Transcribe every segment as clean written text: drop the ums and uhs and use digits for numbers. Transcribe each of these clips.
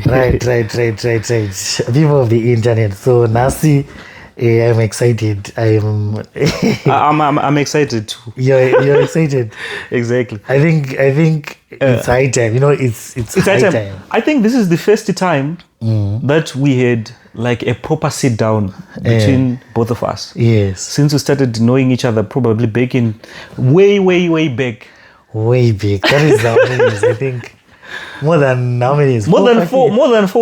Right. People of the internet. So Nasi, I'm excited. I'm excited too. You're excited. Exactly. I think it's high time. It's high time. I think this is the first time that we had like a proper sit down between both of us. Yes. Since we started knowing each other, probably back in way back. Way big. That is how many years? I think more than how many years? More than 4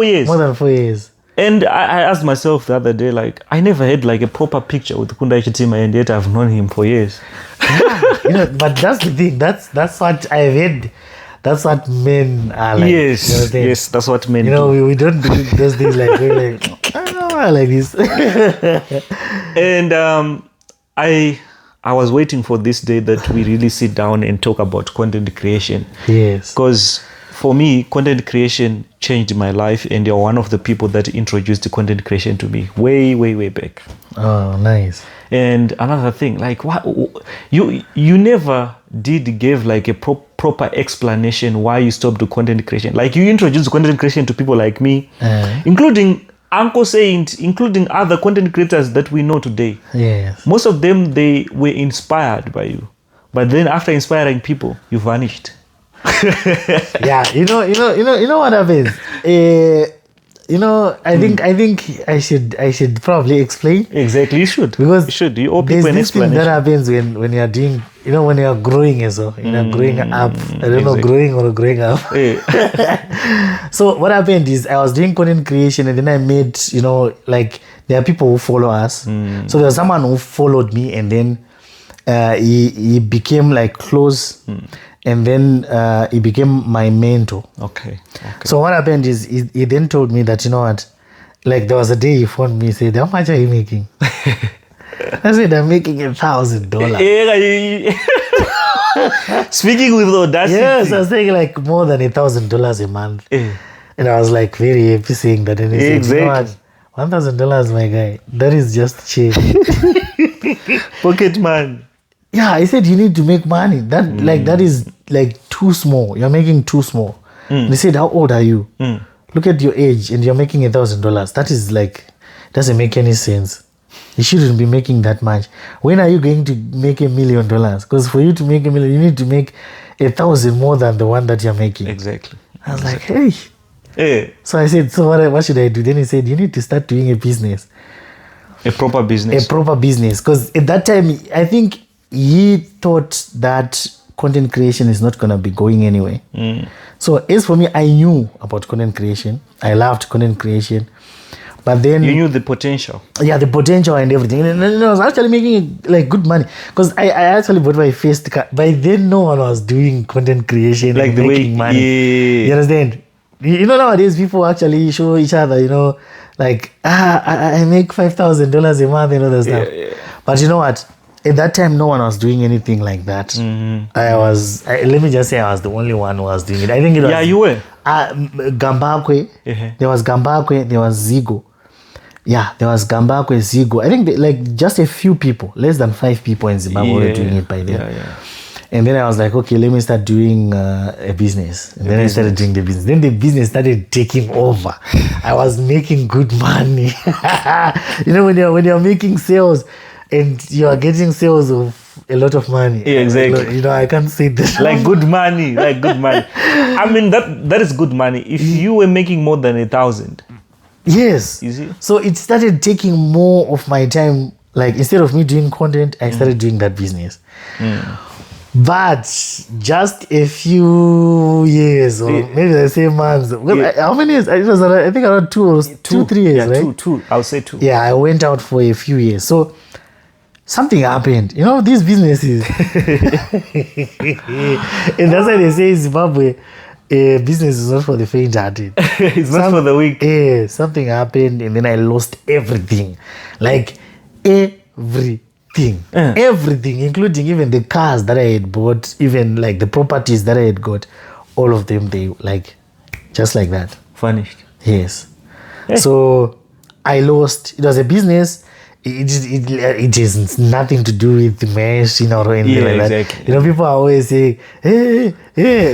years. More than 4 years. And I asked myself the other day, like, I never had like a proper picture with Kunda Chitima, and yet I've known him for years. Yeah, but that's the thing. That's what I've heard. That's what men are like. Yes, that's what men do. We don't do those things like we're like this. And I was waiting for this day that we really sit down and talk about content creation. Yes. Because for me, content creation changed my life, and you're one of the people that introduced the content creation to me way back. Oh, nice. And another thing, like, what you never did give like a proper explanation why you stopped the content creation. Like, you introduced content creation to people like me, including Uncle Saint, including other content creators that we know today. Yes. Most of them, they were inspired by you, but then after inspiring people, you vanished. Yeah, you know what happens. I think I should probably explain. Exactly, you should. Because you should. You owe people an explanation. That happens when you're doing, when you're growing as well. Growing up. I don't know, growing or growing up. Yeah. So what happened is I was doing content creation, and then I made, like, there are people who follow us. So there was someone who followed me, and then he became like close. And then he became my mentor. Okay. So what happened is he then told me that, like, there was a day he phoned me, said, how much are you making? I said, I'm making $1,000. Speaking with audacity. Yes, I was saying like more than $1,000 a month. And I was like very happy saying that. And he said, exactly. $1,000, my guy, that is just cheap. Pocket man. Yeah, I said you need to make money. That is like too small. You're making too small. They said, how old are you? Look at your age, and you're making $1,000. That is like, doesn't make any sense. You shouldn't be making that much. When are you going to make $1 million? Because for you to make $1 million, you need to make 1,000 more than the one that you're making. Exactly. I was like, hey. So I said, so what should I do? Then he said, you need to start doing a business. A proper business. Because at that time, I think he thought that content creation is not going to be going anywhere. So as for me, I knew about content creation. I loved content creation. But then you knew the potential. Yeah, the potential and everything. And I was actually making like good money. Because I actually bought my first car. By then, no one was doing content creation, like the making money. Yeah. You understand? Nowadays people actually show each other, like, I make $5,000 a month and all that stuff. Yeah. But you know what? At that time, no one was doing anything like that. Let me just say I was the only one who was doing it. I think it was... Yeah, you were. Gambakwe. There was Gambakwe. There was Zigo. Yeah, there was Gambakwe, Zigo. I think like just a few people, less than 5 people in Zimbabwe were doing it by then. Yeah. And then I was like, okay, let me start doing a business. And then I started doing the business. Then the business started taking over. I was making good money. When you're making sales, and you are getting sales of a lot of money. Yeah, exactly. I can't say that. Like good money. I mean, that is good money. If you were making more than 1,000. Yes. You see? So it started taking more of my time. Like, instead of me doing content, I started doing that business. But just a few years, or maybe the same months. How many years? It was, I think, around 2 or 3 years, right? Two. I'll say 2. Yeah, I went out for a few years. So something happened. These businesses. And that's why they say in Zimbabwe, business is not for the faint-hearted. It's not for the weak. Yeah, something happened, and then I lost everything. Like, everything. Everything, including even the cars that I had bought, even like the properties that I had got, all of them, they like, just like that. Vanished. Yes. So I lost. It was a business. it has nothing to do with the machine or anything like that. Exactly. You know, people are always saying, hey,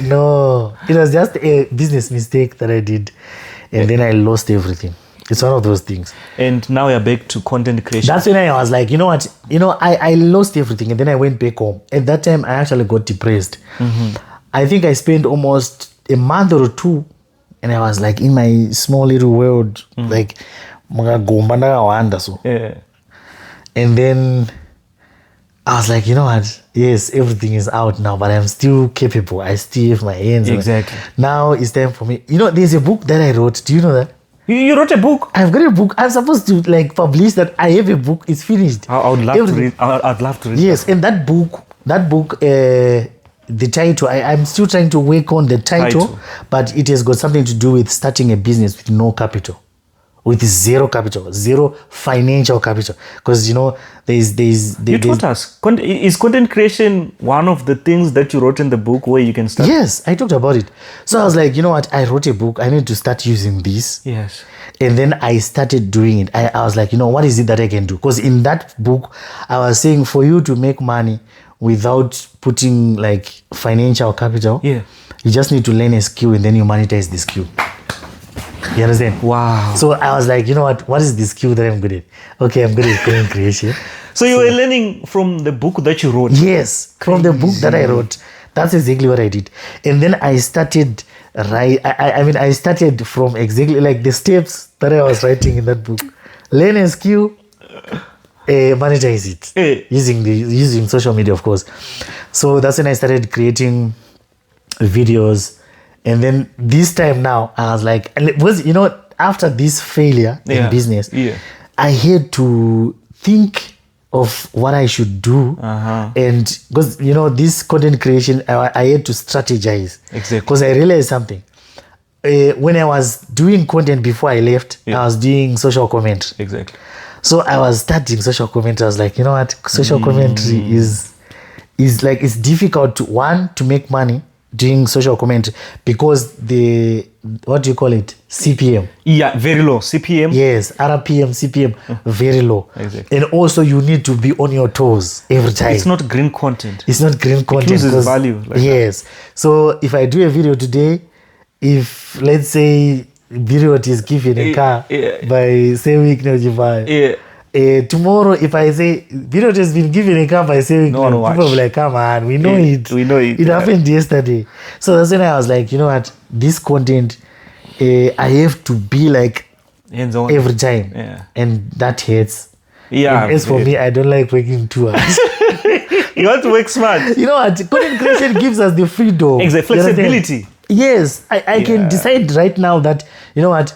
no. It was just a business mistake that I did. And then I lost everything. It's one of those things. And now you're back to content creation. That's when I was like, you know what? I lost everything. And then I went back home. At that time, I actually got depressed. I think I spent almost a month or two. And I was like in my small little world. Like, yeah. And then I was like, you know what? Yes, everything is out now, but I'm still capable. I still have my hands. Exactly. Now it's time for me. You know, there's a book that I wrote. Do you know that? You wrote a book? I've got a book. I'm supposed to like publish that. I have a book. It's finished. I would love to read. I'd love to read. Yes, and that book, the title, I'm still trying to work on the title, but it has got something to do with starting a business with no capital. With zero capital, zero financial capital. Because, you know, you taught us. Is content creation one of the things that you wrote in the book where you can start? Yes, I talked about it. So I was like, you know what? I wrote a book. I need to start using this. Yes. And then I started doing it. I was like, you know, what is it that I can do? Because in that book, I was saying for you to make money without putting like financial capital, you just need to learn a skill and then you monetize the skill. You understand? Wow. So I was like, you know what is the skill that I'm good at? Okay, I'm good at content creation. So you were learning from the book that you wrote? Yes, from the book that I wrote. That's exactly what I did. And then I started I started from exactly like the steps that I was writing in that book. Learn a skill, monetize it. Using social media, of course. So that's when I started creating videos. And then this time now, I was like, after this failure in business, I had to think of what I should do. And because, this content creation, I had to strategize. Exactly. Because I realized something. When I was doing content before I left, I was doing social commentary. Exactly. So I was starting social commentary. I was like, you know what? Social commentary is like, it's difficult to make money doing social commentary because what do you call it? CPM. Yeah, very low. CPM. Yes, RPM, CPM, very low. Exactly. And also you need to be on your toes every time. It's not green content. It's not green content. It loses value. Yes. So if I do a video today, if let's say video is given a car by say week tomorrow, if I say video has been given a car by saying, people will be like, come on, we know it. We know it. It happened yesterday. So that's when I was like, you know what? This content, I have to be like hands-on every time. Yeah. And that hurts. Yeah. And as for me, I don't like working too hard. You want to work smart. You know what? Content creation gives us the freedom. Exactly. Flexibility. Yes. I can decide right now that, you know what?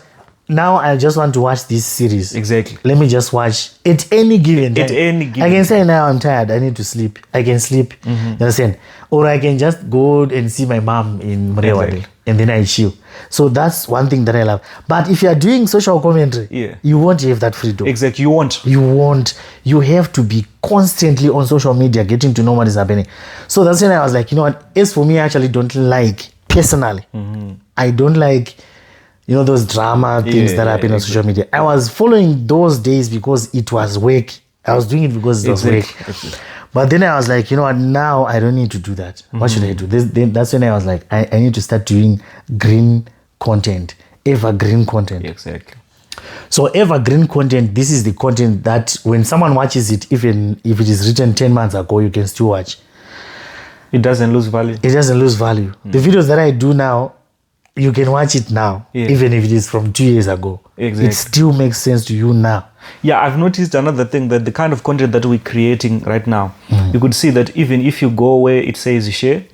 Now I just want to watch this series. Exactly. Let me just watch at any given time. At any given I can say now I'm tired. I need to sleep. I can sleep. You understand? Or I can just go and see my mom in Murewade and then I chill. So that's one thing that I love. But if you are doing social commentary, you won't have that freedom. Exactly. You won't. You have to be constantly on social media getting to know what is happening. So that's when I was like, you know what? As for me, I actually don't like, personally, I don't like those drama things that happen on social media. I was following those days because it was work. I was doing it because it was work. But then I was like, you know what? Now I don't need to do that. What should I do? That's when I was like, I need to start doing green content, evergreen content. Exactly. So evergreen content, this is the content that when someone watches it, even if it is written 10 months ago, you can still watch. It doesn't lose value. It doesn't lose value. The videos that I do now, you can watch it now, even if it is from 2 years ago. Exactly. It still makes sense to you now. Yeah, I've noticed another thing, that the kind of content that we're creating right now, you could see that even if you go where it says share,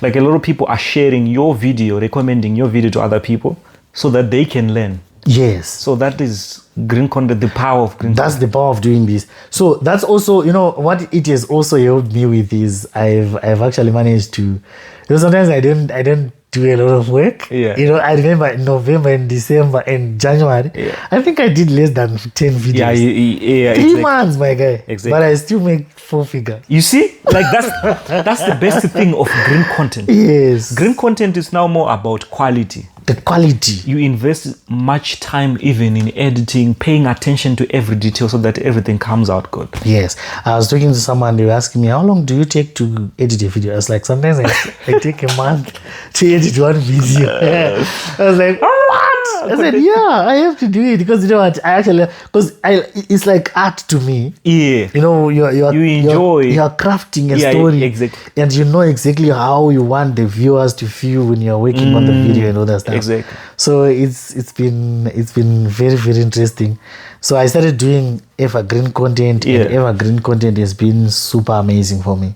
like a lot of people are sharing your video, recommending your video to other people so that they can learn. Yes. So that is green content, the power of green content. That's the power of doing this. So that's also, what it has also helped me with is I've actually managed to, sometimes I don't do a lot of work. I remember in November and December and January, I think I did less than 10 videos. 3 months, my guy. Exactly. But I still make 4 figures. You see, like that's the best thing of green content. Yes. Green content is now more about quality. the quality. You invest much time even in editing, paying attention to every detail so that everything comes out good. Yes. I was talking to someone, they were asking me, how long do you take to edit a video? I was like, sometimes I take a month to edit one video. I was like, what? I said, yeah, I have to do it because you know what? It's like art to me. Yeah. You know, you enjoy. You're crafting a story. Exactly. And you know exactly how you want the viewers to feel when you're working on the video and all that stuff. Exactly. So it's been very, very interesting. So I started doing evergreen content, and evergreen content has been super amazing for me.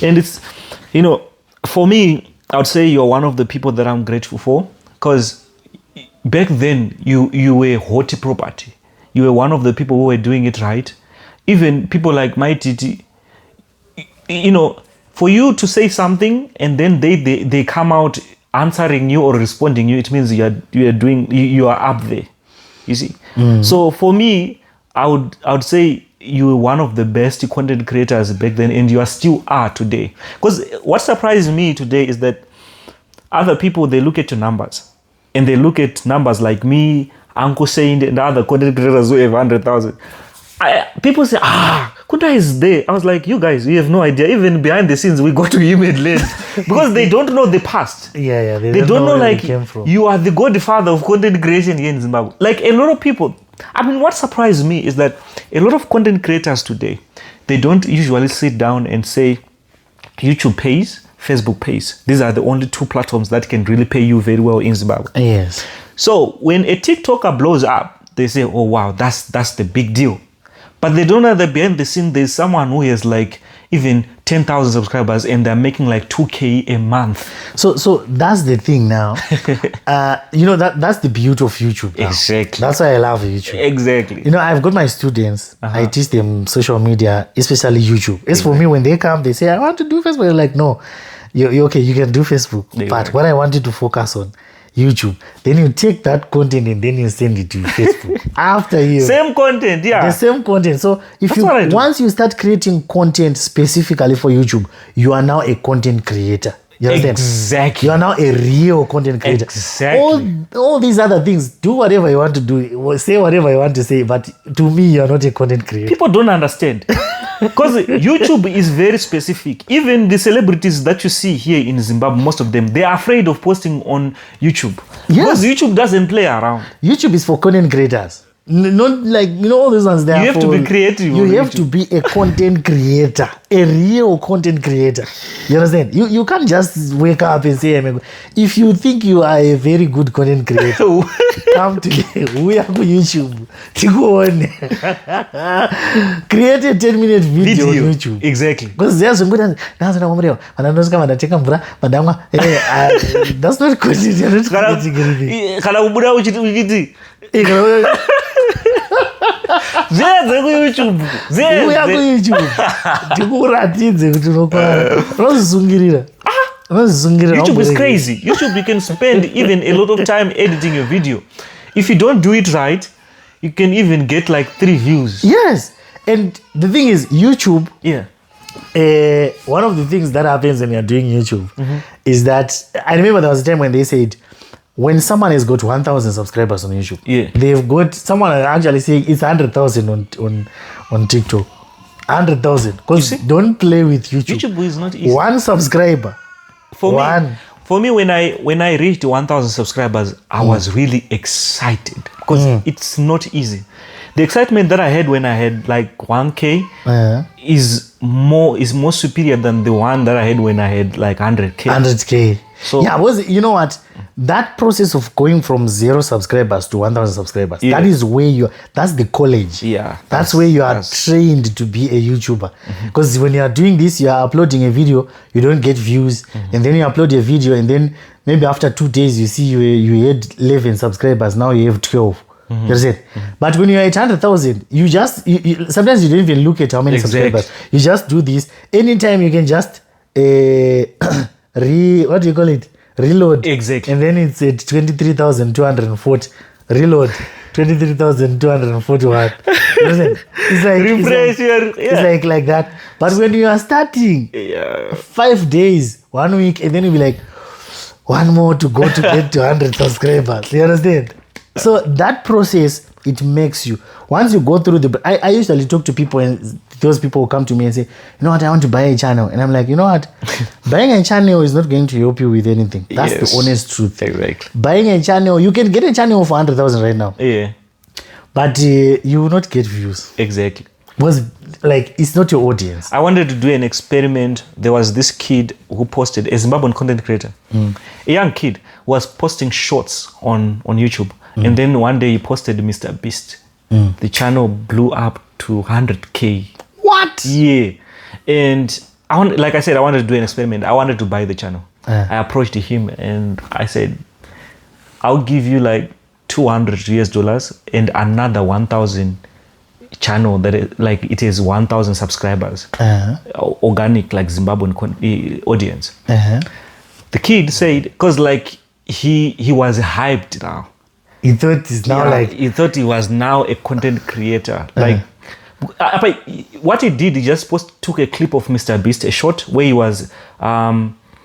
And it's, you know, for me, I would say you're one of the people that I'm grateful for, because back then you were hot property. You were one of the people who were doing it right. Even people like my Titi, you know, for you to say something and then they come out answering you or responding you, it means you are up there. You see. So for me, I would say you were one of the best content creators back then, and you still are today. Because what surprised me today is that other people, they look at your numbers, and they look at numbers like me, Uncle Shane, and other content creators who have 100,000. People say, Kunta is there. I was like, you guys, you have no idea. Even behind the scenes, we go to him and late because they don't know the past. Yeah. They don't know where like came from. You are the godfather of content creation here in Zimbabwe. Like a lot of people. I mean, what surprised me is that a lot of content creators today, they don't usually sit down and say, YouTube pays, Facebook pays. These are the only two platforms that can really pay you very well in Zimbabwe. Yes. So when a TikToker blows up, they say, oh wow, that's the big deal. But they don't know that behind the scene, there's someone who has like even 10,000 subscribers and they're making like 2K a month. So that's the thing now. You know, that's the beauty of YouTube now. Exactly. That's why I love YouTube. Exactly. You know, I've got my students. I teach them social media, especially YouTube. As for me, when they come, they say, I want to do Facebook. They're like, no, you're okay, you can do Facebook. But what I want you to focus on, YouTube. Then you take that content and then you send it to Facebook. After you same content, the same content. So if once you start creating content specifically for YouTube, you are now a content creator. You understand? Exactly. You are now a real content creator. Exactly. All these other things, do whatever you want to do, say whatever you want to say, but to me, you are not a content creator. People don't understand. Because YouTube is very specific. Even the celebrities that you see here in Zimbabwe, most of them, they are afraid of posting on YouTube. Yes. Because YouTube doesn't play around. YouTube is for content creators. Not like, you know, all those ones there. You have to be creative. You have to be a content creator, a real content creator. You understand? You can't just wake up and say, if you think you are a very good content creator, come to we are on YouTube. Create a 10-minute video on YouTube. Exactly. Because there's some good that's not content. You're not creating YouTube is crazy. YouTube, you can spend even a lot of time editing your video. If you don't do it right, you can even get like 3 views. Yes. And the thing is, YouTube, one of the things that happens when you're doing YouTube is that I remember there was a time when they said, when someone has got 1,000 subscribers on YouTube, they've got someone actually saying it's 100,000 on TikTok. 100,000. Because don't play with YouTube. YouTube is not easy. 1 subscriber. For me, when I reached 1,000 subscribers, I was really excited because it's not easy. The excitement that I had when I had like 1K is more superior than the one that I had when I had like 100K. 100K. So you know what? That process of going from 0 subscribers to 1,000 subscribers, that is where that's the college. Yeah. That's where you are trained to be a YouTuber. Because when you are doing this, you are uploading a video, you don't get views. And then you upload a video and then maybe after 2 days, you see you had 11 subscribers, now you have 12. You understand? But when you're at 100,000, you sometimes you don't even look at how many subscribers. You just do this. Anytime you can just what do you call it? Reload. Exactly. And then it's at 23,240. Reload. 23,241. It's like refresh it's like that. But when you are starting 5 days, 1 week, and then you'll be like, one more to go to get to 100 subscribers. You understand? So that process, it makes you, once you go through I usually talk to people, and those people will come to me and say, you know what, I want to buy a channel. And I'm like, you know what, buying a channel is not going to help you with anything. That's the honest truth. Exactly. Buying a channel, you can get a channel for 100,000 right now. Yeah. But you will not get views. Exactly. Was like, it's not your audience. I wanted to do an experiment. There was this kid who posted, a Zimbabwean content creator. A young kid was posting shorts on YouTube. And then one day he posted Mr. Beast. The channel blew up to 100K. What? Yeah. And like I said, I wanted to do an experiment. I wanted to buy the channel. I approached him and I said, I'll give you like $200 and another 1,000 channel that is, like, it is 1,000 subscribers, organic, like Zimbabwean audience. The kid said, because like he was hyped now. He thought he's now he thought he was now a content creator. Like, what he did, he just took a clip of Mr. Beast, a short where he was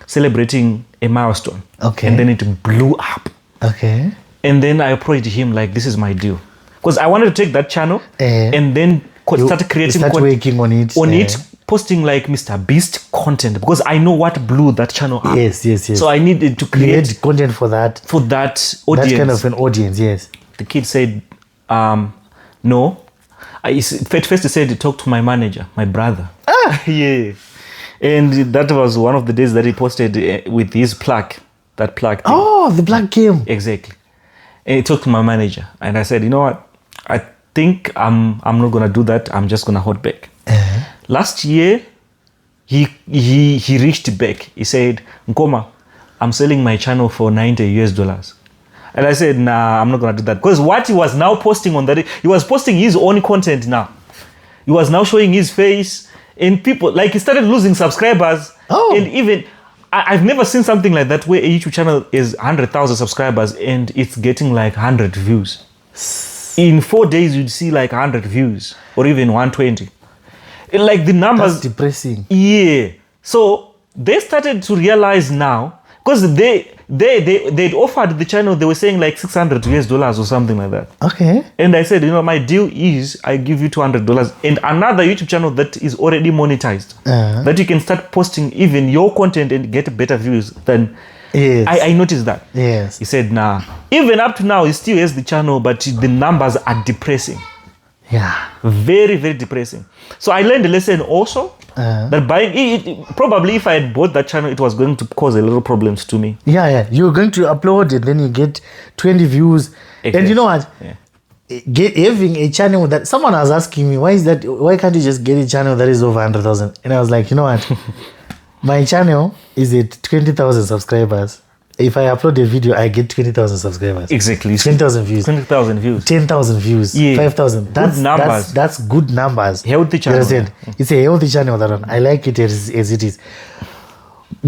celebrating a milestone. Okay. And then it blew up. Okay. And then I approached him like, this is my deal. Because I wanted to take that channel and then start creating working on it. Posting like Mr. Beast content, because I know what blew that channel up. Yes. So I needed to create content for that audience. That kind of an audience, yes. The kid said, no. At first he said, talk to my manager, my brother. Yeah. And that was one of the days that he posted with his plaque, that plaque thing. Oh, the plaque came. Exactly. And he talked to my manager. And I said, you know what? I think I'm not going to do that. I'm just going to hold back. Last year, he reached back. He said, Nkoma, I'm selling my channel for $90. And I said, nah, I'm not going to do that. Because what he was now posting on that, he was posting his own content now. He was now showing his face. And people, like, he started losing subscribers. Oh. And even, I've never seen something like that where a YouTube channel is 100,000 subscribers and it's getting like 100 views. In 4 days, you'd see like 100 views or even 120. And like the numbers. That's depressing. Yeah. So they started to realize now, because they'd offered the channel, they were saying like $600 or something like that. Okay. And I said, you know, my deal is I give you $200 and another YouTube channel that is already monetized, that you can start posting even your content and get better views than. Yes. I noticed that. Yes. He said, nah. Even up to now, he still has the channel, but the numbers are depressing. Yeah. Very, very depressing. So I learned a lesson also that buying it, probably if I had bought that channel, it was going to cause a little problems to me. Yeah. You're going to upload it, then you get 20 views. Exactly. And you know what? Having a channel that someone was asking me, why can't you just get a channel that is over 100,000? And I was like, you know what? My channel is at 20,000 subscribers. If I upload a video, I get 20,000 subscribers. Exactly. 10,000 views. 20,000 views. 10,000 views. Yeah. 5,000. That's good numbers. That's good numbers. Healthy channel. Yeah. It's a healthy channel, that one. I like it as it is.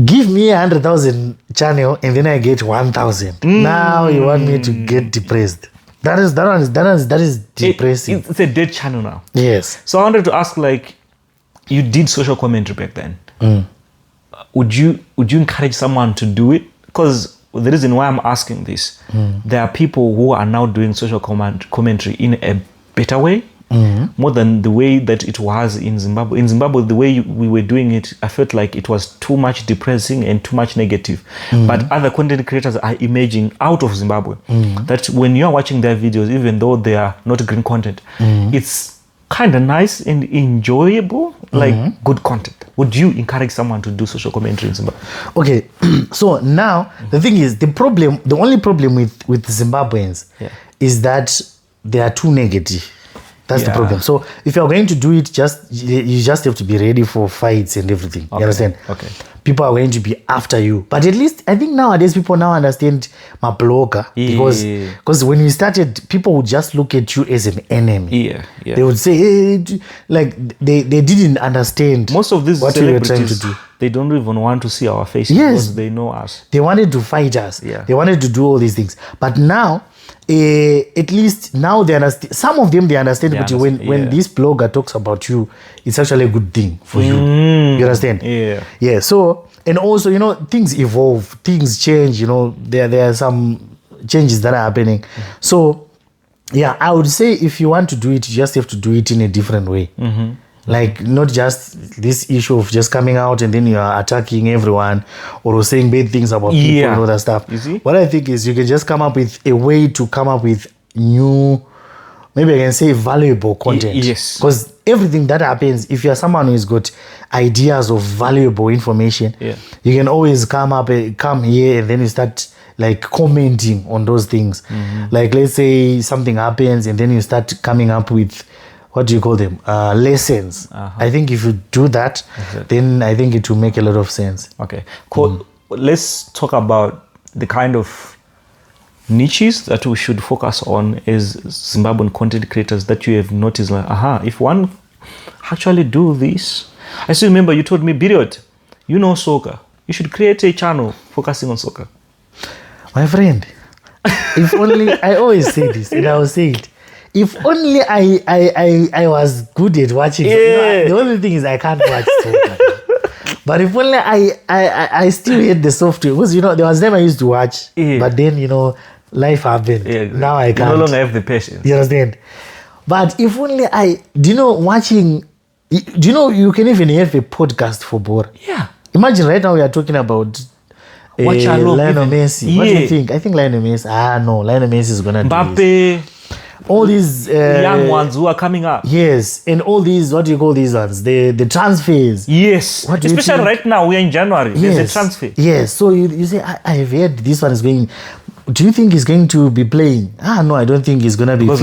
Give me 100,000 channel and then I get 1,000. Now you want me to get depressed. That is depressing. It's a dead channel now. Yes. So I wanted to ask, like, you did social commentary back then. Would you encourage someone to do it? Because the reason why I'm asking this, there are people who are now doing social commentary in a better way, more than the way that it was in Zimbabwe. In Zimbabwe, the way we were doing it, I felt like it was too much depressing and too much negative. But other content creators are emerging out of Zimbabwe. That when you're watching their videos, even though they are not green content, it's kind of nice and enjoyable, like good content. Would you encourage someone to do social commentary in Zimbabwe? Okay, so now the thing is, the only problem with Zimbabweans is that they are too negative. That's the problem. So if you're going to do it, you just have to be ready for fights and everything. You understand? Okay. People are going to be after you. But at least I think nowadays people now understand my blogger, because when we started, people would just look at you as an enemy. Yeah. They would say, hey, like they didn't understand. Most of these what we were trying to do. They don't even want to see our faces because they know us. They wanted to fight us. Yeah. They wanted to do all these things. But now, at least now they understand. Some of them they understand. But when this blogger talks about you, it's actually a good thing for you. You understand? Yeah. Yeah. So And also, things evolve, things change, there are some changes that are happening. So, yeah, I would say if you want to do it, you just have to do it in a different way. Like, not just this issue of just coming out and then you are attacking everyone or saying bad things about people and all that stuff. You see? What I think is you can just come up with a way to come up with new, maybe I can say valuable content. Yes. Because everything that happens, if you're someone who's got ideas of valuable information, you can always come here and then you start like commenting on those things. Like, let's say something happens and then you start coming up with, what do you call them? Lessons. I think if you do that, then I think it will make a lot of sense. Okay, cool. Let's talk about the kind of niches that we should focus on as Zimbabwean content creators that you have noticed. Like, if one actually do this. I still remember you told me, Biriot, you know soccer. You should create a channel focusing on soccer. My friend, if only, I always say this and I will say it. If only I was good at watching. The only thing is I can't watch soccer. But if only I still hate the software. Because, there was time I used to watch. But then, life happened. Now I can't. You no longer have the patience. You understand? But if only watching, you can even have a podcast for Bora. Yeah. Imagine right now we are talking about Lionel Messi. What do you think? I think Lionel Messi. No, Lionel Messi is going to do this. Mbappe. All these young ones who are coming up. Yes, and all these, what do you call these ones? The transfers. Yes, especially right now, we are in January. Yes. There's a transfer. Yes, so you say, I have heard this one is going. Do you think he's going to be playing? No, I don't think he's going to be because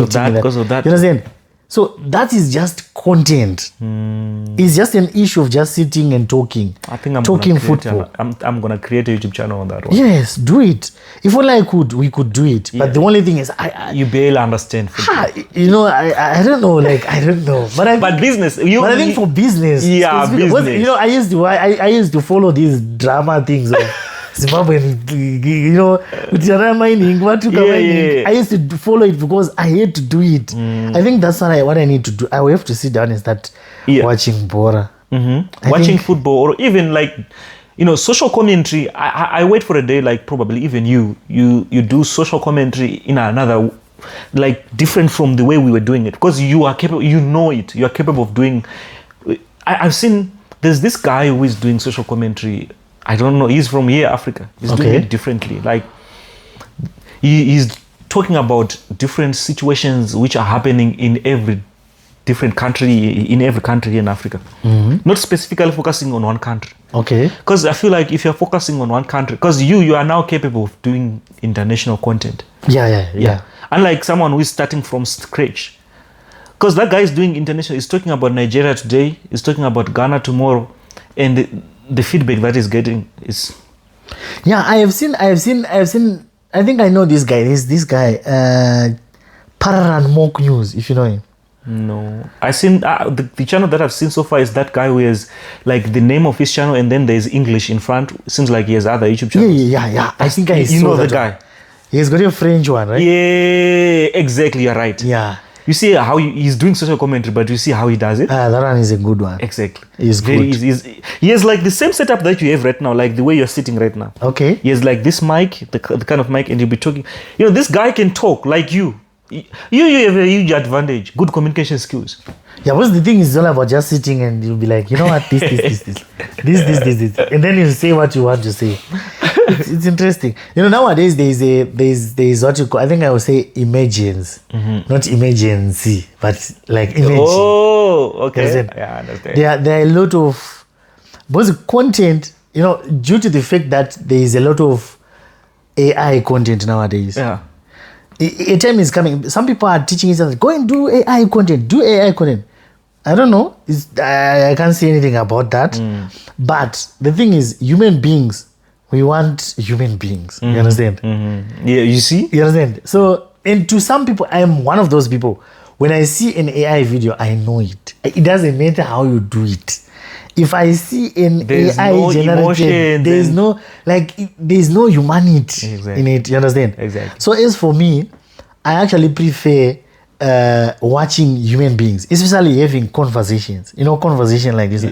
of that. You understand? So that is just content. It's just an issue of just sitting and talking. I think I'm talking football. I'm gonna create a YouTube channel on that one. Yes, do it. If only we could do it. But the only thing is, you barely understand football. I don't know. I don't know. But business. I think for business. Yeah, business. I used to follow these drama things of Zimbabwean, with your mining, I used to follow it because I hate to do it. I think that's what I need to do. I will have to sit down and start watching Bora. Watching football, or even social commentary. I wait for a day, like probably even you do social commentary in another, like different from the way we were doing it, because you are capable, you are capable of doing. I've seen there's this guy who is doing social commentary. I don't know. He's from here, Africa. He's doing it differently. Like he's talking about different situations which are happening in every different country, in every country in Africa. Not specifically focusing on one country. Okay. Because I feel like if you're focusing on one country, because you are now capable of doing international content. Yeah. Unlike someone who is starting from scratch. Because that guy is doing international. He's talking about Nigeria today. He's talking about Ghana tomorrow, and the feedback that he's getting is. Yeah, I have seen. I think I know this guy. There's this guy, Pararan Mock News, if you know him. No, I've seen the channel that I've seen so far is that guy who has like the name of his channel and then there's English in front. It seems like he has other YouTube channels. Yeah. I think I saw know the guy. He's got a French one, right? Yeah, exactly. You're right. Yeah. You see how he's doing social commentary, but you see how he does it? That one is a good one. Exactly. He's very good. Easy. He has like the same setup that you have right now, like the way you're sitting right now. Okay. He has like this mic, the kind of mic, and you'll be talking. This guy can talk like you. You have a huge advantage, good communication skills. Yeah, because the thing is all about just sitting and you'll be like, you know what, this. And then you say what you want to say. It's interesting. Nowadays there's what you call, I think I would say emergence. Not emergency, but like imagine. Oh, okay. Yeah, I understand. There are a lot of, because content, due to the fact that there is a lot of AI content nowadays. Yeah. A time is coming. Some people are teaching each other, go and do AI content. Do AI content. I don't know. I can't say anything about that. But the thing is, human beings, we want human beings. You understand? Yeah, you see? You understand? So, and to some people, I am one of those people. When I see an AI video, I know it. It doesn't matter how you do it. If I see an AI generated, there's no humanity in it. You understand? Exactly. So as for me, I actually prefer watching human beings, especially having conversations. Conversation like this.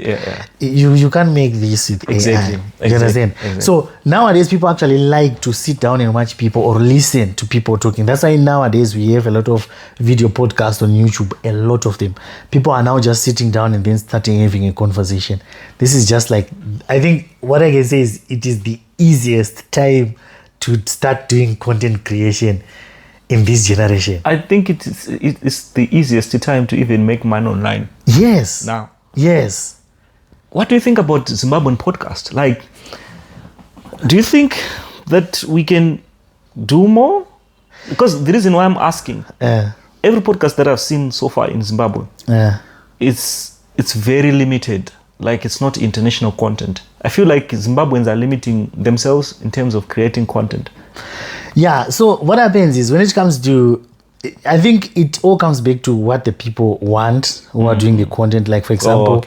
You can't make this with Exactly. AI. You understand? Exactly. So nowadays people actually like to sit down and watch people or listen to people talking. That's why nowadays we have a lot of video podcasts on YouTube. A lot of them. People are now just sitting down and then starting having a conversation. This is just like, I think what I can say is it is the easiest time to start doing content creation in this generation. I think it's the easiest time to even make money online. Yes. Now. Yes. What do you think about Zimbabwean podcast? Like, do you think that we can do more? Because the reason why I'm asking, every podcast that I've seen so far in Zimbabwe, it's very limited. Like, it's not international content. I feel like Zimbabweans are limiting themselves in terms of creating content. Yeah, so what happens is when it comes to, I think it all comes back to what the people want who are doing the content. Like, for example,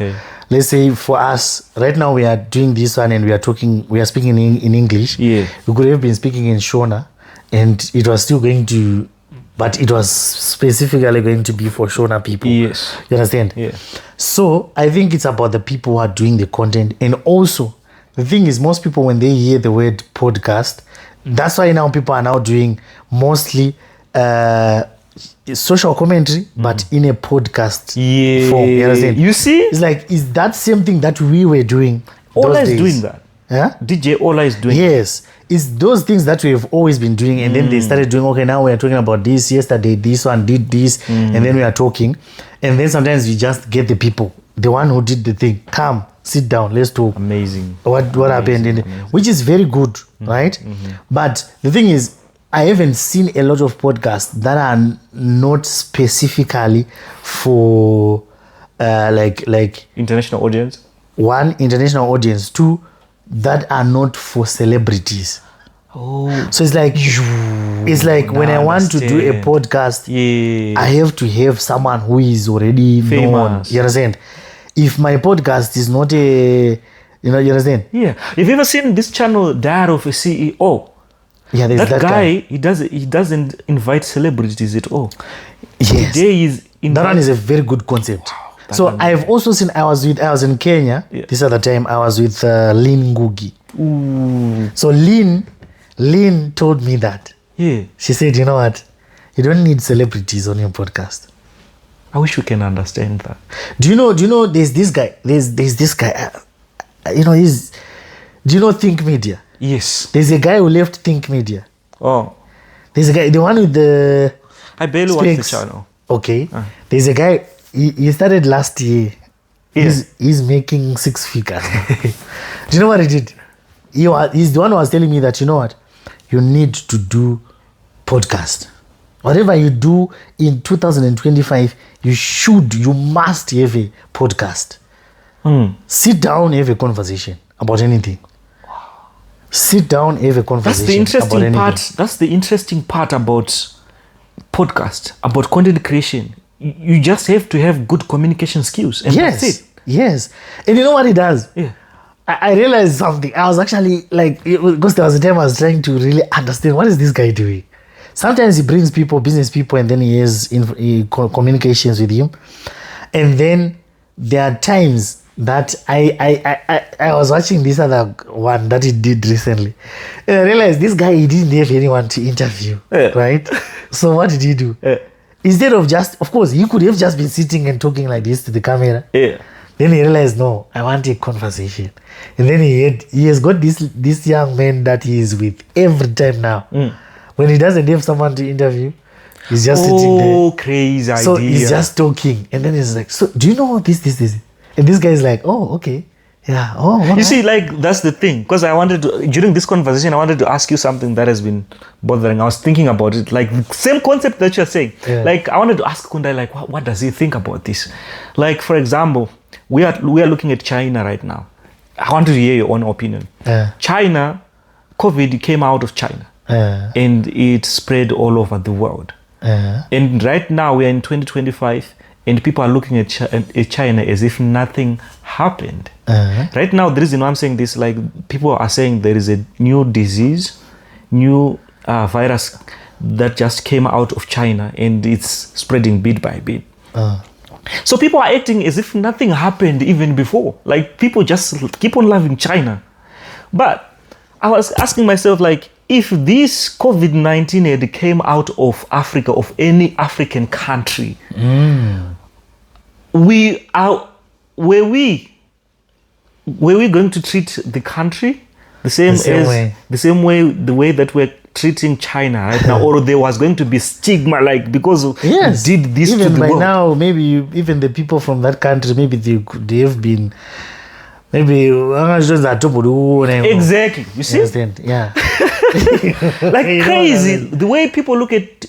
let's say for us, right now we are doing this one and we are speaking in English. Yeah. We could have been speaking in Shona and it was still going to, but it was specifically going to be for Shona people. Yes. You understand? Yeah. So I think it's about the people who are doing the content. And also, the thing is, most people, when they hear the word podcast, that's why now people are now doing mostly social commentary, but in a podcast form. You understand? You see? It's like, is that same thing that we were doing? Ola is doing that. Yeah? DJ Ola is doing Yes. It's those things that we've always been doing. And then they started doing, okay, now we're talking about this. Yesterday, this one did this. And then we are talking. And then sometimes we just get the people, the one who did the thing, come, sit down, let's talk. Amazing. What happened, which is very good, right? But the thing is, I haven't seen a lot of podcasts that are not specifically for like international audience. One, international audience. Two, that are not for celebrities. Oh. So it's like when I want to do a podcast, I have to have someone who is already famous. Known. You understand? If my podcast is not you understand? Yeah. Have you ever seen this channel, Dad of a CEO? Yeah, there's that guy. He doesn't invite celebrities at all. Yes. That one is a very good concept. Wow, so I've also seen, I was in Kenya. Yeah. This other time I was with Lynn Ngugi. Ooh. So Lynn told me that. Yeah. She said, you know what? You don't need celebrities on your podcast. I wish we can understand that. Do you know there's this guy. There's this guy. Do you know Think Media? Yes. There's a guy who left Think Media. Oh. There's a guy, the one with the... I barely watch the channel. Okay. There's a guy, he started last year. Yeah. He's making 6 figures. Do you know what he did? He's the one who was telling me that, you know what? You need to do podcast. Whatever you do in 2025, you must have a podcast. Sit down, have a conversation about anything. Sit down, have a conversation. That's the interesting part about podcast, about content creation. You just have to have good communication skills. And that's it. Yes. And you know what it does? Yeah. I realized something. I was actually because there was a time I was trying to really understand what is this guy doing. Sometimes he brings people, business people, and then he has communications with him. And then there are times that I was watching this other one that he did recently. And I realized this guy, he didn't have anyone to interview, right? So what did he do? Instead of of course, he could have just been sitting and talking like this to the camera. Yeah. Then he realized, no, I want a conversation. And then he has got this young man that he is with every time now. When he doesn't have someone to interview, he's just sitting there. Oh, crazy idea. So he's just talking. And then he's like, so do you know this? And this guy is like, oh, okay. Yeah. Oh, you see, like, that's the thing. Because during this conversation, I wanted to ask you something that has been bothering. I was thinking about it. Like, the same concept that you're saying. Yeah. Like, I wanted to ask Kundai, like, what does he think about this? Like, for example, we are looking at China right now. I want to hear your own opinion. China, COVID came out of China. And it spread all over the world. And right now, we are in 2025. And people are looking at China as if nothing happened. Right now, the reason why I'm saying this, like, people are saying there is a new disease, new virus that just came out of China, and it's spreading bit by bit. So people are acting as if nothing happened even before. Like, people just keep on loving China. But I was asking myself, like, if this COVID-19 had came out of Africa, of any African country, were we going to treat the country the same way that we're treating China right now, or there was going to be stigma, like, because did this even to the by world? now, maybe even the people from that country, maybe they have been, maybe exactly. You see, yeah, like crazy the way people look at